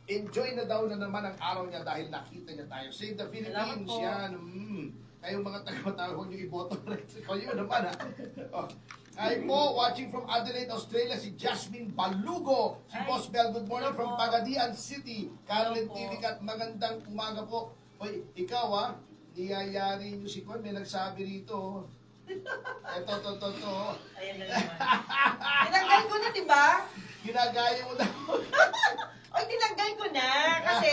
enjoy na daw na naman ang araw niya dahil nakita niya tayo. Save the Philippines, yan. Kayong mga taga-matawag, huwag niyo iboto rin. Kayo naman, ha? Oh. Ay po, watching from Adelaide, Australia, si Jasmine Balugo. Si Boss Bell, good morning from Pagadian City. Caroline Tilicat, magandang umaga po. Hoy, ikaw, ha? Niyayari niyo si Kwan, may nagsabi rito. Ito. Ayan na naman. Tinanggal ko na, di ba? Ginagaya mo na. Oy, tinanggal ko na. Kasi,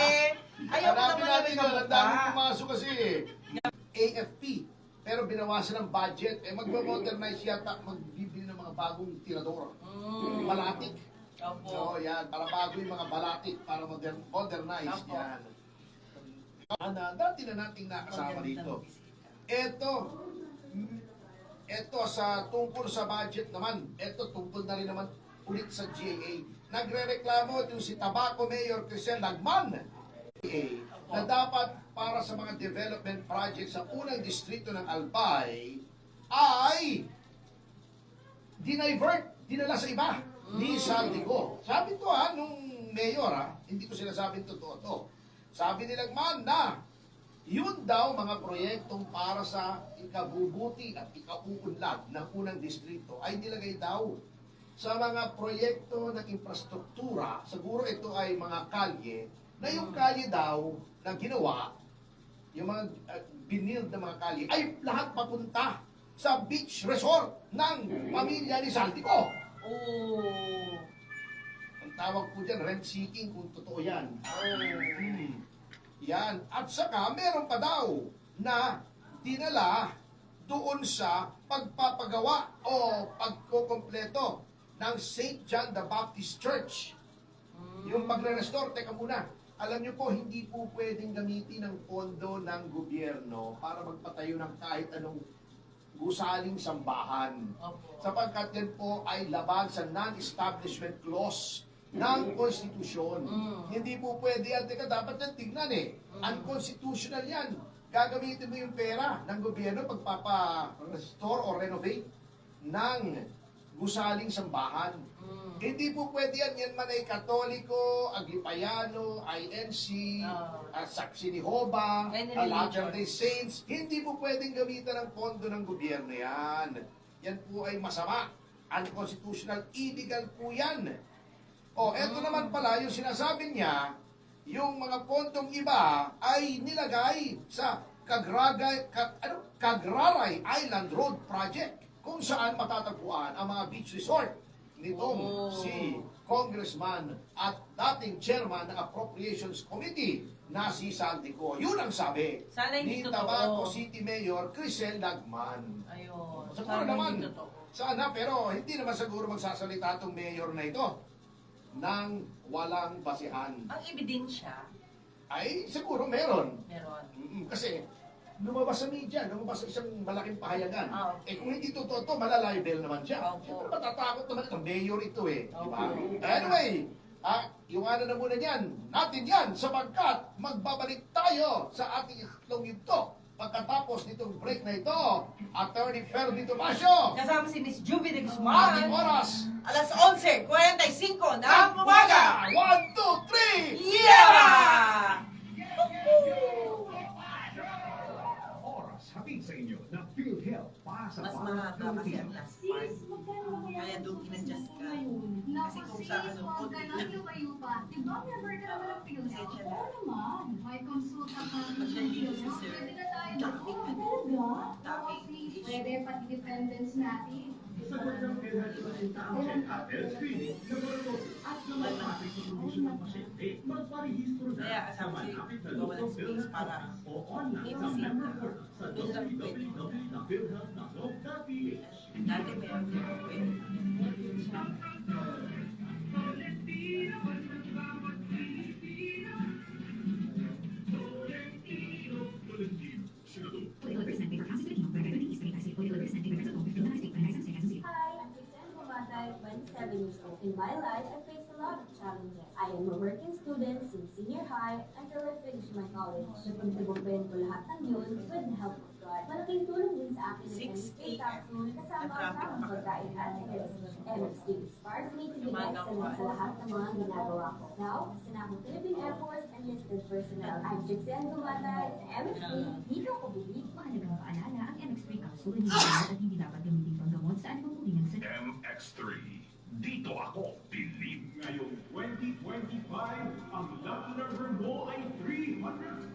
ayaw ko naman natin naman ang dami pumasok kasi. AFP. Pero binawasan ng budget. Magmo-modernize yata. Magbibili ng mga bagong tirador. Balatik. Opo. So, yan. Para bago yung mga balatik. Para modernize. Opo. Yan. Dati na nating nakasama dito. Ito sa tungkol sa budget naman. Ito tungkol na rin naman ulit sa GAA. Nagre-reklamo yung si Tabaco Mayor Crisel Lagman na dapat para sa mga development projects sa unang distrito ng Albay ay dinala sa iba ni Saldico. Sabi to nung mayor hindi ko sinasabing totoo to. Sabi ni Lagman na yun daw mga proyektong para sa ikabubuti at ikauunlad ng unang distrito ay nilagay daw sa mga proyekto ng infrastruktura. Siguro ito ay mga kalye, na yung kalye daw na ginawa, yung mga binild na mga kalye, ay lahat papunta sa beach resort ng pamilya ni Saldico. Oh. Ang tawag po dyan, rent seeking, kung totoo yan. Yan. At saka, meron pa daw na dinala doon sa pagpapagawa o pagkukompleto ng St. John the Baptist Church. Yung pagre-restore, teka muna, alam niyo po, hindi po pwedeng gamitin ng pondo ng gobyerno para magpatayo ng kahit anong gusaling sambahan. Sapagkat yan po ay labag sa non-establishment clause ng konstitusyon. Hindi po pwede yan. Teka, dapat yan tignan unconstitutional yan. Gagamitin mo yung pera ng gobyerno pagpapa-restore o renovate ng gusaling sambahan. Hindi po pwede yan. Yan man ay Katoliko, Aglipayano, INC, Saksi ni Hoba, Latter-day Saints. Hindi po pwedeng gamitan ng pondo ng gobyerno yan. Yan po ay masama. Unconstitutional, illegal po yan. Eto naman pala, yung sinasabi niya, yung mga pondong iba ay nilagay sa Kagraray Island Road Project, kung saan matatagpuan ang mga beach resort nitong si Congressman at dating chairman ng Appropriations Committee na si Saldico. Yun ang sabi ni Tabaco City Mayor Crisel Lagman. Ayun. Siguro naman, sana, pero hindi naman siguro magsasalita itong mayor na ito ng walang basihan. Ang ebidensya? Ay, siguro meron. Meron. Kasi lumabas sa media, lumabas sa isang malaking pahayagan. Okay. Kung hindi totoo to, malalibel naman siya. Siyempre matatakot naman ito. Mayor ito diba? Anyway, iwanan na muna natin yan sapagkat magbabalik tayo sa ating itlong ito. Pagkatapos nitong break na ito, Attorney Ferdy Tomasio. Kasama si Miss Juvie de Ating Guzman. oras. Alas 11:45 ng umaga. 1, 2, 3! Yeah! Hatid sa inyo ng PhilHealth para sa Mas mahaba kasi ang last part. Kaya doon in-adjust ka. Kasi kung sa ano, konti lang. Diba member ka naman ng PhilHealth? Pasensya na. Oo naman. May consulta ka ng Pag nandito si PhilHealth. Sir, Pwede na tayo daming ano, Talaga? daming issue. Pwede pati dependence natin. Sagot ng PhilHealth resultante at health screening, laboratory at ng matrix sa kondisyon ng pasyente. Magparehistro na Kaya sa kasama si malapit na Gawa ng lupang space PhilHealth para office o online sa i-visit member na. portal sa Doon lang pwede. www.philhealth.gov.ph. Dati meron din ako pwede. Hi, I'm Cristian Bumatay, 27 years old. In my life, I faced a lot of challenges. I am I'm a working student since senior high until I finished my college. Napagtagumpayan ko lahat ng yun with the help of God. Malaking tulong din sa akin ng 6 MSK a.m. capsule kasama ang tamang pagkain at exercise. MSK inspires me to be excellent sa lahat ng mga ginagawa ko. Now, isa na akong Philippine Air Force enlisted personnel. I'm Jixen Dumatay sa MSK. Dito ako bumili. Mahalagang paalala, ang MX3 capsule hindi dapat at hindi dapat gamitin panggamot sa anumang uri ng sakit. MX3. Dito ako, believe. Ngayong 2025, ang lucky number mo ay 312.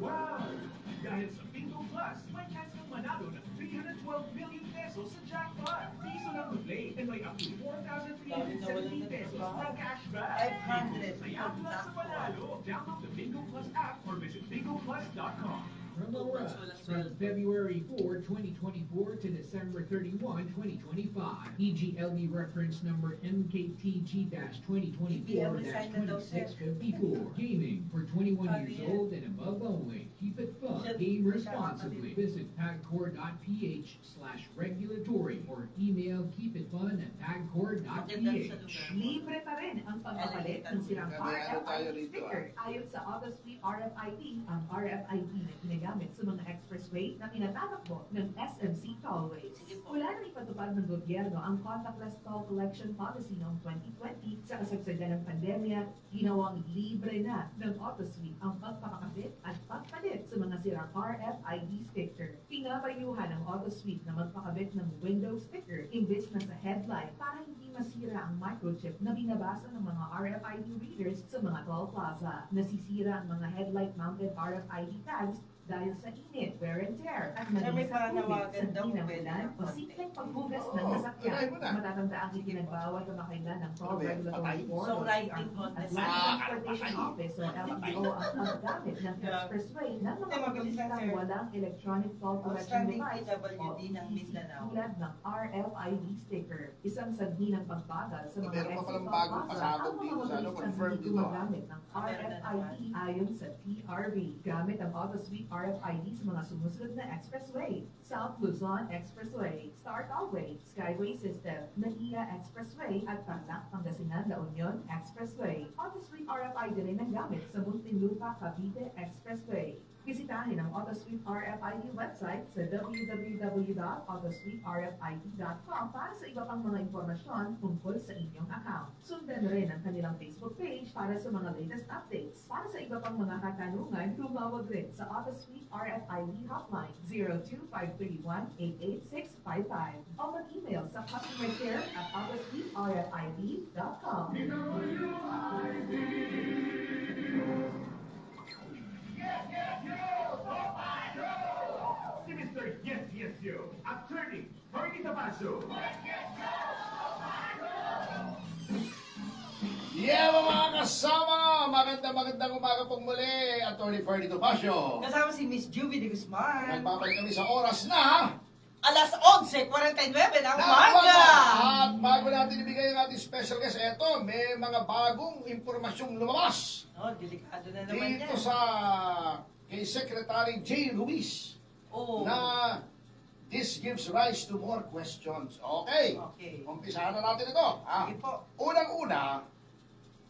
Dahil sa Bingo Plus, may chance kang manalo ng 312 million pesos sa jackpot. Piso lang mag-play and may up to 4,370 pesos na cashback. 500. Kaya plus sa panalo. Download the Bingo Plus app or visit bingoplus.com. Promo runs from February 4, 2024 to December 31, 2025. EGLB reference number MKTG-2024-2654. Gaming for 21 years old and above only. Keep it fun. Game responsibly. Visit pagcor.ph/regulatory or email keepitfun@pagcor.ph. Libre pa rin ang pagpapalit ng sirang RFID sticker. Ayon sa AutoSweep RFID, ang RFID na ginagamit sa mga expressway na tinatatakbo ng SMC Tollways. Sige po. Mula nang ipatupad ng gobyerno ang contactless toll collection policy noong 2020 sa kasagsagan ng pandemya, ginawang libre na ng AutoSweep ang pagpapakabit at pagpalit sa mga sirang RFID sticker. Pinapayuhan ng AutoSweep na magpakabit ng window sticker imbes na sa headlight para hindi masira ang microchip na binabasa ng mga RFID readers sa mga toll plaza. Nasisira ang mga headlight-mounted RFID tags dahil sa init, wear and tear, at Sir, may maging sa tubig panawagan sa daw, di ng pwede ulan na o simpleng paghugas ng Oo, sasakyan. unahin mo na. Matatanda ang ipinagbawal kamakailan ng Toll Ano ba yan? Regulatory Patay? Board So, o writing TRB at contest. Land Transportation patay. Office o LTO ang paggamit ng expressway ng mga Hindi, mabilis lang, pagkakitang sir. walang electronic toll collection Outstanding device PWD o ng ETC Mindanao. tulad ng RFID sticker. Isang sanhi ng pagbagal sa mga Meron pa exit palang toll bagong plaza pasabog ang mga dito sa ano, motoristang confirmed hindi dito, gumagamit ng Meron na RFID ayon sa TRB. Gamit ang AutoSweep RFID sa mga sumusunod na expressway. South Luzon Expressway, Star Tollway, Skyway System, NAIA Expressway at Tarlac, Pangasinan, La Union Expressway. AutoSweep RFID rin ang gamit sa Muntinlupa, Cavite Expressway. Bisitahin ang AutoSweep RFID website sa www.autosweeprfid.com para sa iba pang mga impormasyon tungkol sa inyong account. Sundan rin ang kanilang Facebook page para sa mga latest updates. Para sa iba pang mga katanungan, tumawag rin sa AutoSweep RFID hotline 02531-88655 o mag-email sa customercare@autosweeprfid.com. Si Mr. Yes, Yes, Yo, Attorney Ferdy Tabaso. Yeah, mga kasama! Magandang umaga pong muli, Atty. Ferdy Topacio. Kasama si Miss Juvie de Guzman. Nagbabalik kami sa oras na Alas 11:49 ng na umaga. At bago natin ibigay ang ating special guest, eto, may mga bagong impormasyong lumabas Oh, delikado na naman dito yan. sa kay Secretary J. Ruiz Oh. na this gives rise to more questions. Okay, Okay. umpisahan na natin ito. Sige po. Unang-una,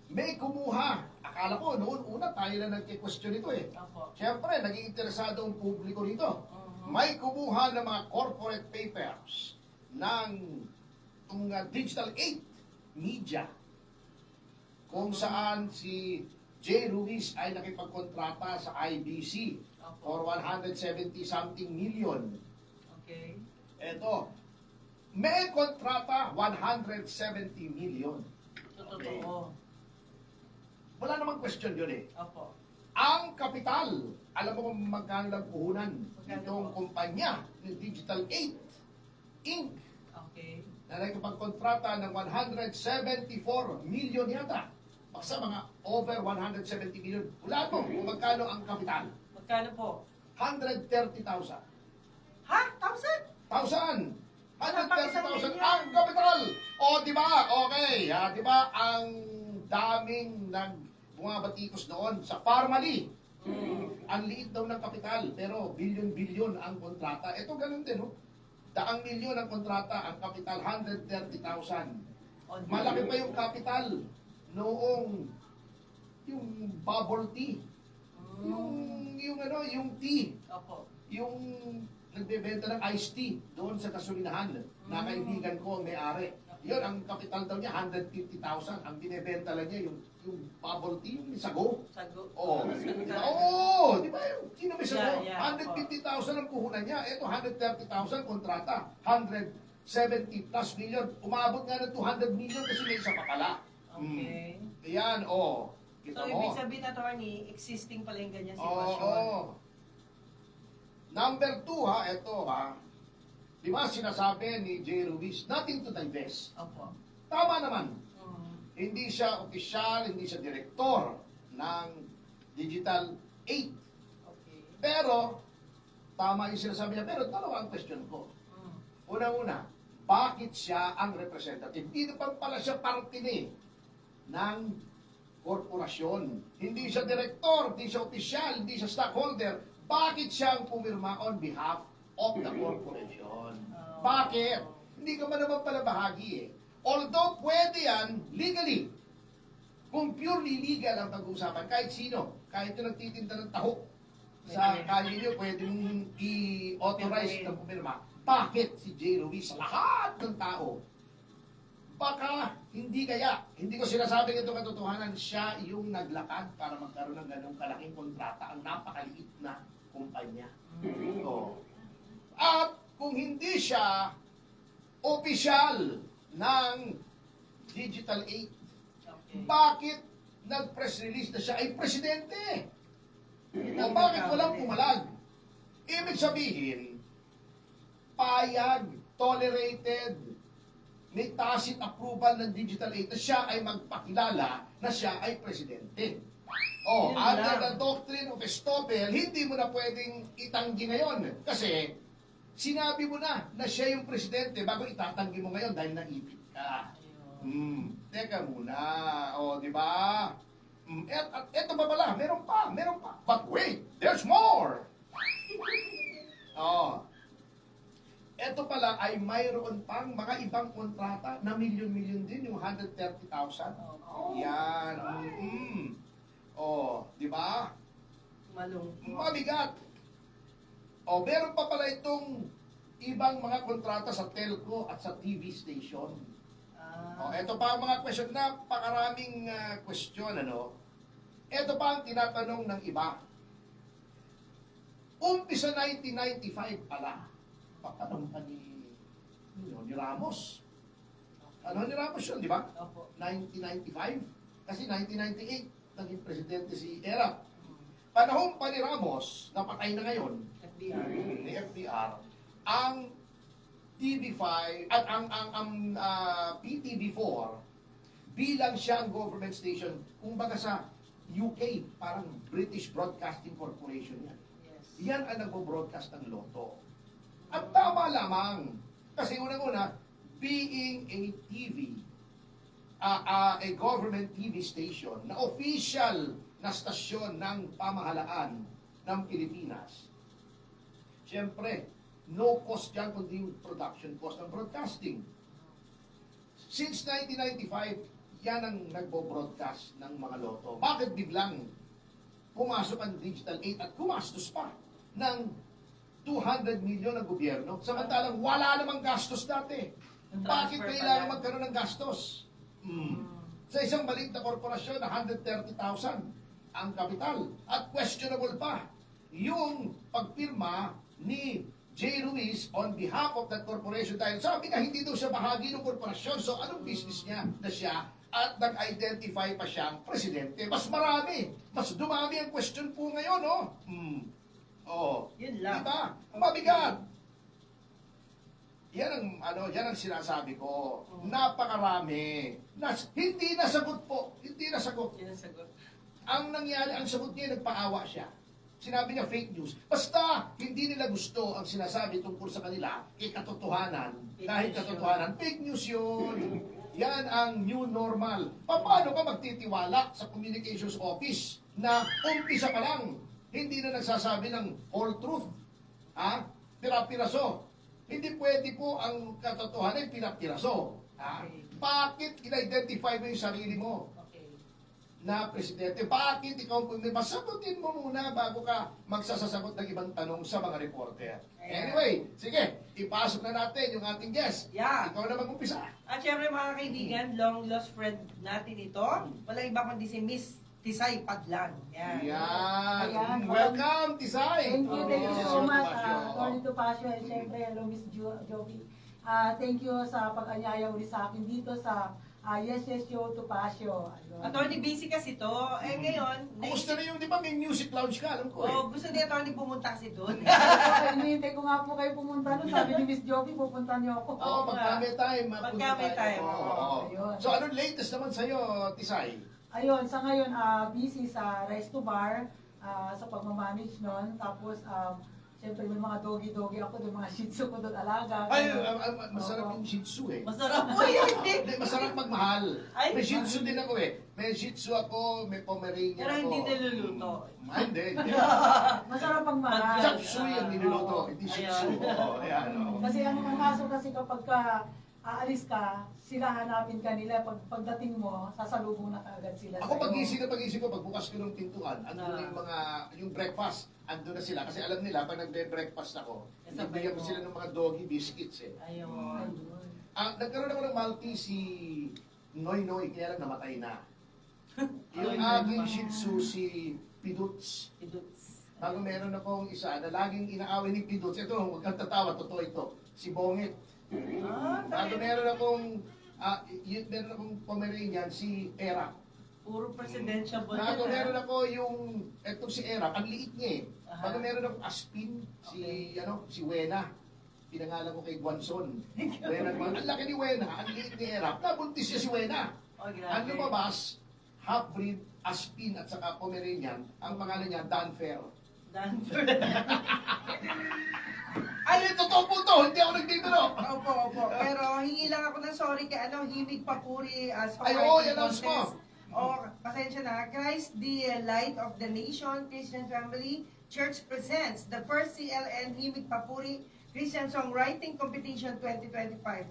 may kumuha. Akala ko noon una tayo na nagki-question ito eh. Opo. Siyempre, naging interesado ang publiko rito. May kumuha ng mga corporate papers ng Digital 8 Media kung saan si J. Ruiz ay nakipagkontrata sa IBC for 170 something million. Okay. Eto, may kontrata 170 million. Totoo. Wala namang question yun eh. Opo. Ang kapital, alam mo kung magkano lang puhunan Magkano itong po? kumpanya ng Digital 8 Inc. Okay. na nagkapagkontrata ng 174 million yata. Basta mga over 170 million. Wala mo kung magkano ang kapital. Magkano po? 130,000. Ha? 1,000? 1,000! Wala pang isang 130,000 milyon. ang kapital! O, di ba? Okay. Di ba ang daming bumabatikos doon sa Parmali. Ang liit daw ng kapital, pero bilyon-bilyon ang kontrata. Ito ganun din, no? Daang milyon ang kontrata, ang kapital 130,000. Malaki pa yung kapital noong yung bubble tea. Yung ano, yung tea. Opo. Yung nagbebenta ng iced tea doon sa kasulinahan na kaibigan ko ang may-ari. Yun, ang kapital daw niya, 150,000. Ang binebenta lang niya, yung bubble tea, yung may sago. Sago. Oo. Sago Diba? talaga. Oo, di ba yung sino may sago? Yeah, 150,000 ang puhunan niya. Ito, 130,000 kontrata. 170 plus million. Umabot nga ng 200 million kasi may isa pa pala. Okay. Ayan, oh. Kita So, mo. ibig sabihin, attorney, existing pala yung ganyan Oo. sitwasyon. Number 2 ha, ito ha. Di ba sinasabi ni J. Ruiz, nothing to divest. Opo. Tama naman. Mm. Hindi siya opisyal, hindi siya direktor ng Digital 8. Okay. Pero, tama yung sinasabi niya. Pero dalawa ang question ko. Mm. Una-una, bakit siya ang representative? Hindi naman pala siya parte ng korporasyon. Hindi siya direktor, hindi siya opisyal, hindi siya stockholder. Bakit siya ang pumirma on behalf of the corporation? Bakit? Hindi ka man naman pala bahagi eh. Although pwede yan legally. Kung purely legal ang pag-uusapan, kahit sino, kahit yung nagtitinda ng taho sa kanya nyo, pwede mong i-authorize na pumirma. Bakit si J. Ruiz, lahat ng tao? Baka hindi kaya, hindi ko sinasabing ito katotohanan, siya yung naglakad para magkaroon ng ganong kalaking kontrata, ang napakaliit na kumpanya. So, at kung hindi siya opisyal ng Digital 8, Okay. bakit nag-press release na siya ay presidente? O bakit walang pumalag? Ibig sabihin, payag, tolerated, may tacit approval ng Digital 8 na siya ay magpakilala na siya ay presidente. Oh, Yun under lang. the doctrine of estoppel, hindi mo na pwedeng itanggi ngayon. Kasi, sinabi mo na siya yung presidente bago itatanggi mo ngayon dahil naipit ka. Teka muna. O, di ba? Eto ba pala? Meron pa. But wait, there's more. Oh. Eto pala ay mayroon pang mga ibang kontrata na milyon-milyon din, yung 130,000. Yan. Oh, di ba? Malungkot. Mabigat. O, meron pa pala itong ibang mga kontrata sa telco at sa TV station. O, eto pa ang mga question, napakaraming question, ano? Eto pa ang tinatanong ng iba. Umpisa 1995 pala. Patanong pa ni Ramos. Ano ni Ramos yun, di ba? Opo. 1995? Kasi 1998, naging presidente si Erap. Panahon pa ni Ramos, napatay na ngayon, FDR. ni FDR, ang TV5 at ang PTV4 bilang siya ang government station, kumbaga sa UK, parang British Broadcasting Corporation yan. Yes. Yan ang nagbo-broadcast ng Lotto. At tama lamang, kasi unang-una, being a TV, a government TV station na official na stasyon ng pamahalaan ng Pilipinas, siyempre, no cost dyan kundi yung production cost ng broadcasting. Since 1995, yan ang nagbo-broadcast ng mga Lotto. Bakit biglang pumasok ang Digital 8 at gumastos pa ng 200 million ng gobyerno? Samantalang wala namang gastos dati. Bakit Transfer kailangan pala. magkaroon ng gastos? Sa isang maliit na korporasyon na 130,000 ang kapital. At questionable pa yung pagpirma ni J. Ruiz on behalf of that corporation dahil sabi nga hindi daw siya bahagi ng korporasyon. So anong business niya na siya at nag-identify pa siyang presidente? Mas marami, mas dumami ang question po ngayon, no? Oh, Yun lang. diba? Mabigat. Yan ang sinasabi ko. Napakarami. Hindi nasagot po. Hindi nasagot. Yun ang sagot. Ang nangyari, ang sagot niya, nagpaawa siya. Sinabi niya fake news. Basta, hindi nila gusto ang sinasabi tungkol sa kanila kay katotohanan. Fake Kahit news katotohanan, fake news yun. Yan ang new normal. Paano ka magtitiwala sa communications office na umpisa pa lang, hindi na nagsasabi ng whole truth? Ha? Pira-piraso. Hindi pwede po ang katotohanan ay pira-piraso. Ha? Okay. Bakit in-identify mo yung sarili mo? Okay. na presidente. Bakit ikaw pumirma? Sagutin mo muna bago ka magsasasagot ng ibang tanong sa mga reporter. Anyway, sige, ipasok na natin yung ating guest. Yeah. Ikaw na mag-umpisa. At syempre mga kaibigan, long lost friend natin ito. Wala iba kundi si Miss Tisay Padlan. Yan. Yan. Ayan. Welcome, Tisay. Thank you Yes, so much, Topacio. Tony Topacio, and syempre, hello Miss Jovi. Thank you sa pag-anyaya uli sa akin dito sa Yes Yes Show Topacio. Attorney busy kasi to. Eh ngayon, Kumusta na yung, di ba, may music lounge ka, alam ko eh. oh, gusto ni Attorney pumunta kasi doon. Hinihintay ko nga po kayo pumunta nun. Sabi ni Miss Jovi, pupunta niyo ako. Oo, pagka may time, Pagka mapunta may tayo. time, Oo, oo. oo. Ayun. So, anong latest naman sa'yo, Tisay? Ayun, sa ngayon, busy sa Resto Bar, sa pagmamanage nun. Tapos, syempre may mga doggy-doggy ako doon, mga shih tzu ko doon alaga. Ay, masarap yung Shih Tzu eh. Masarap po yun. Hindi, masarap magmahal. Ay, May Shih Tzu din ako eh. May Shih Tzu ako, may Pomeranian Pero ako. hindi niluluto. Ay, hindi. Masarap ang mahal. Chop suey ang niluluto, hindi Shih Tzu. Ayan. Oo, ayan. oo. Kasi ang kaso kasi kapag ka aalis ka, sila hanapin ka nila. Pagdating mo, sasalubong na kaagad sila. Ako sa'yo. pag-isip ko, pagbukas ko ng pintuan, andun na yung breakfast, andun na sila. Kasi alam nila, pag nagbe-breakfast ako, Kasabay bigyan ko mo. sila ng mga doggy biscuits eh. Ayun. Nagkaroon ako ng Maltese si Noy Noy, kaya lang namatay na. Yung Noy Noy aking pa. Shih Tzu si Piduts. Piduts. Bago meron akong isa na laging inaaway ni Piduts. Ito, huwag kang tatawa, totoo ito. Si Bongit. Bago meron akong Pomeranian, si Era. Puro presidential ba Bago yan, meron ako yung, etong si Era, ang liit niya eh. Aha. Bago meron akong Aspin, si Wena. Pinangalan ko kay Guanzon. Wena, ang laki ni Wena, ang liit ni Era. Nabuntis niya si Wena. Oh, grabe. Ang lumabas, half-breed, Aspin at saka Pomeranian, ang pangalan niya, Danfer. Danford. Ay, totoo po to, hindi ako nagbibiro. Opo. Pero hingi lang ako ng sorry kay Himig Papuri as Ay, oo, i-announce mo. Pasensya na. Christ, the light of the nation, Christian Family Church presents the first CLN Himig Papuri Christian Songwriting Competition 2025.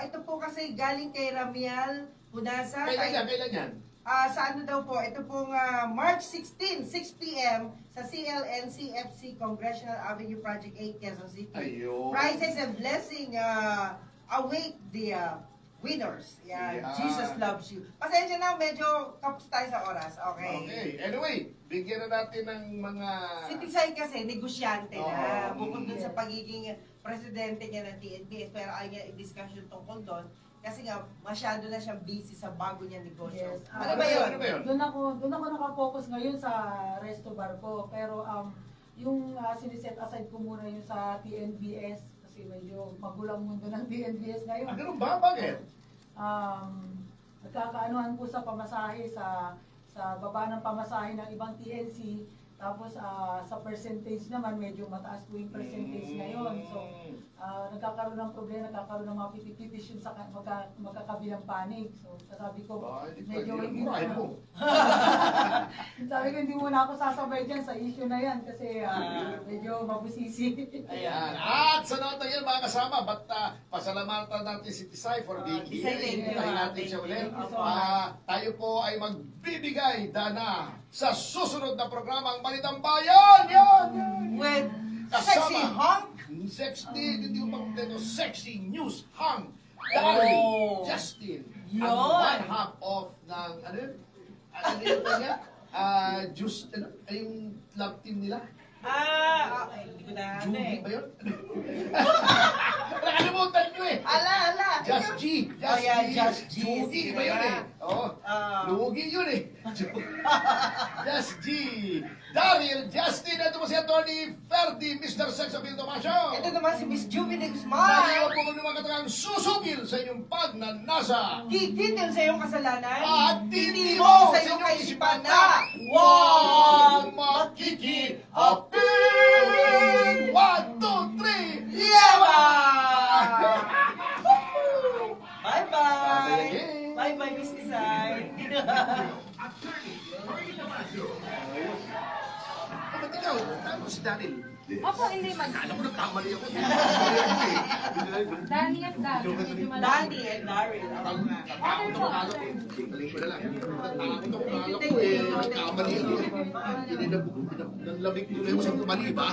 Ito po kasi galing kay Ramiel Hunasa. Kailan yan? Sa ano daw po, ito pong March 16, 6 p.m. sa CLN CFC Congressional Avenue Project 8, Quezon City. Ayun. Prizes and blessing await the winners. Yan. Yeah. Jesus loves you. Pasensya na, medyo kapos tayo sa oras. Okay. Okay. Anyway, bigyan na natin ng mga... Si Tisay kasi, negosyante na. Oo. Bukod dun sa pagiging presidente niya ng TNBS, pero ayaw niya i-discussion tungkol doon. Kasi nga, masyado na siyang busy sa bago niya negosyo. Yes. Ano ba yun? Ano ba yun? Doon ako nakafocus ngayon sa Resto Bar ko. Pero yung siniset aside ko muna yung sa TNBS kasi medyo magulang mundo ng TNBS ngayon. Ganun ba? Bakit? Nagkakaanuhan po sa pamasahe sa baba ng pamasahe ng ibang TNC. Tapos sa percentage naman, medyo mataas po yung percentage ngayon. So, nagkakaroon ng problema, nagkakaroon ng mga petition sa magkakabilang panig. So, sabi ko, medyo hindi Murahin mo. sabi ko, hindi muna ako sasabay dyan sa issue na yan kasi medyo mabusisi. Ayan. At sa nota yan, mga kasama, ba't pasalamatan natin si Tisay for being here. Tisay, thank you. Invitahin natin siya Thank ulit. you so much. Tayo po ay magbibigay dana sa susunod na programang Balitang Bayan! Yan! With Kasama. sexy hunk. Sexy, hindi ko pang sexy news hang. Dari, Justin. Yun. Ang one half of ng, ano yun? Ano yun niya? Juice, ano? Ay, yung love team nila? Hindi ko na ano Judy eh. ba yun? Nakalimutan nyo eh. Ala. Just G. Oh, yeah, Just G. Judy ba yun eh? Oo. Lugi yun eh. Just G. Daryl, Justin, ito po si Atty. Ferdy, Mr. Sex Appeal Tomasio. Ito naman si Miss Juvie de Tayo Guzman. po kung naman katagang susugil sa inyong pagnanasa. Kikitil sa iyong kasalanan. At Titi mo sa iyong kaisipan na huwag makikihapin. 1, 2, 3. Yawa! Bye Bye-bye. again. Bye-bye, Miss Tisay. Attorney Tony Topacio. Ba't ikaw? Tama si Daryl. Opo, hindi man. Alam ko nagkamali ako. Danny at Daryl. Medyo malaki. Danny and Daryl. Oo nga. Water po. Galing ko na lang. Takot ako akala ko eh. Nagkamali ako. Nanlamig ko na yung sa mali ba?